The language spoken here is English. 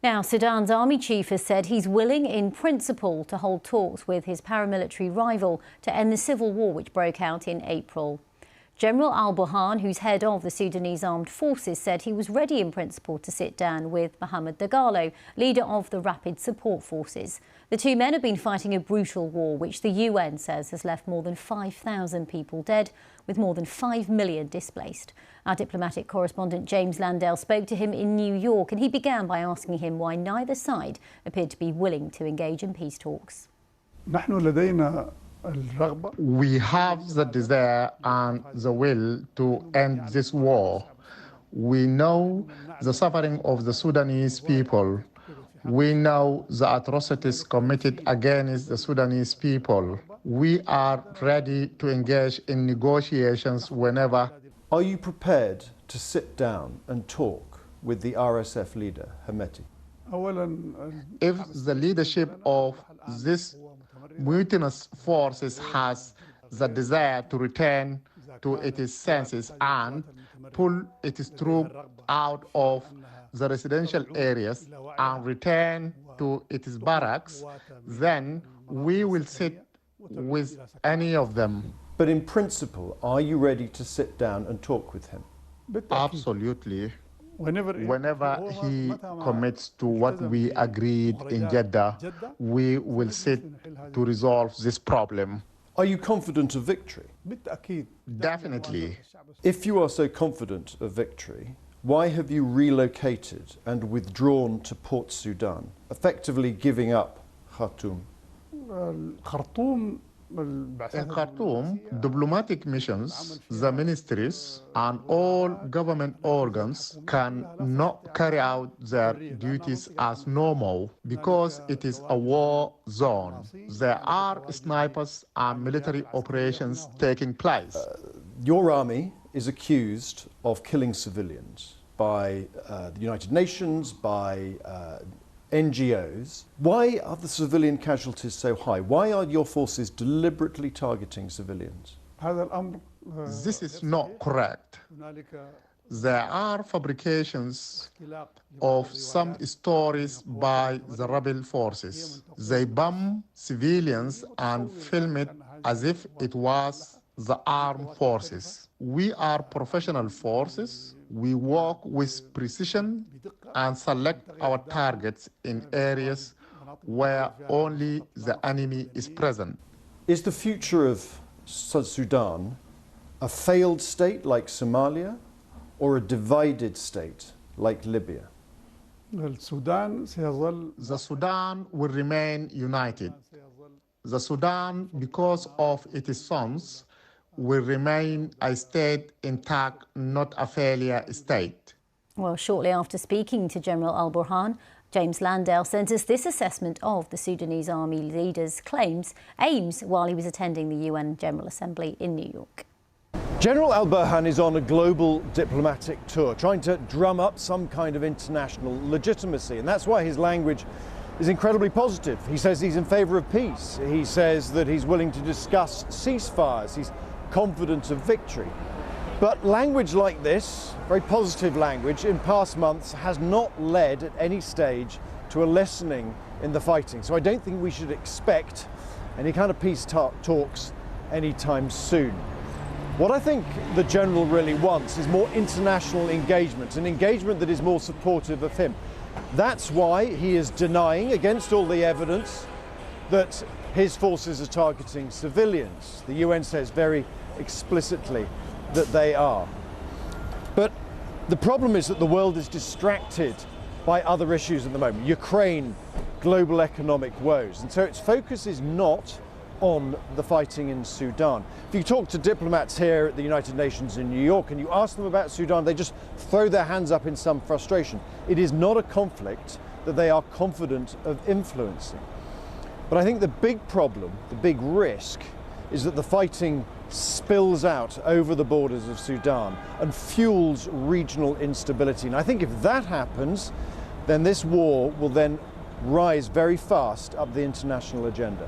Now, Sudan's army chief has said he's willing in principle to hold talks with his paramilitary rival to end the civil war which broke out in April. General al-Burhan, who's head of the Sudanese armed forces, said he was ready in principle to sit down with Mohamed Dagalo, leader of the Rapid Support Forces. The two men have been fighting a brutal war which the UN says has left more than 5,000 people dead, with more than 5 million displaced. Our diplomatic correspondent James Landale spoke to him in New York, and he began by asking him why neither side appeared to be willing to engage in peace talks. We have the desire and the will to end this war. We know the suffering of the Sudanese people. We know the atrocities committed against the Sudanese people. We are ready to engage in negotiations whenever. Are you prepared to sit down and talk with the RSF leader, Hemeti? If the leadership of this mutinous forces has the desire to return to its senses and pull its troops out of the residential areas and return to its barracks, then we will sit with any of them. But in principle, are you ready to sit down and talk with him? Absolutely. Whenever he commits to what we agreed in Jeddah, we will sit to resolve this problem. Are you confident of victory? Definitely. If you are so confident of victory, why have you relocated and withdrawn to Port Sudan, effectively giving up Khartoum? In Khartoum, diplomatic missions, the ministries, and all government organs can not carry out their duties as normal because it is a war zone. There are snipers and military operations taking place. Your army is accused of killing civilians by the United Nations, by NGOs. Why are the civilian casualties so high? Why are your forces deliberately targeting civilians? This is not correct. There are fabrications of some stories by the rebel forces. They bomb civilians and film it as if it was the armed forces. We are professional forces. We work with precision and select our targets in areas where only the enemy is present. Is the future of Sudan a failed state like Somalia or a divided state like Libya? The Sudan will remain united. The Sudan, because of its sons, will remain a state intact, not a failure state. Well, shortly after speaking to General al-Burhan, James Landale sent us this assessment of the Sudanese army leader's aims while he was attending the UN General Assembly in New York. General al-Burhan is on a global diplomatic tour, trying to drum up some kind of international legitimacy, and that's why his language is incredibly positive. He says he's in favour of peace. He says that he's willing to discuss ceasefires. He's confident of victory. But language like this, very positive language, in past months has not led at any stage to a lessening in the fighting. So I don't think we should expect any kind of peace talks anytime soon. What I think the General really wants is more international engagement, an engagement that is more supportive of him. That's why he is denying, against all the evidence, that his forces are targeting civilians. The UN says very explicitly that they are. But the problem is that the world is distracted by other issues at the moment. Ukraine, global economic woes. And so its focus is not on the fighting in Sudan. If you talk to diplomats here at the United Nations in New York and you ask them about Sudan, they just throw their hands up in some frustration. It is not a conflict that they are confident of influencing. But I think the big problem, the big risk, is that the fighting spills out over the borders of Sudan and fuels regional instability. And I think if that happens, then this war will then rise very fast up the international agenda.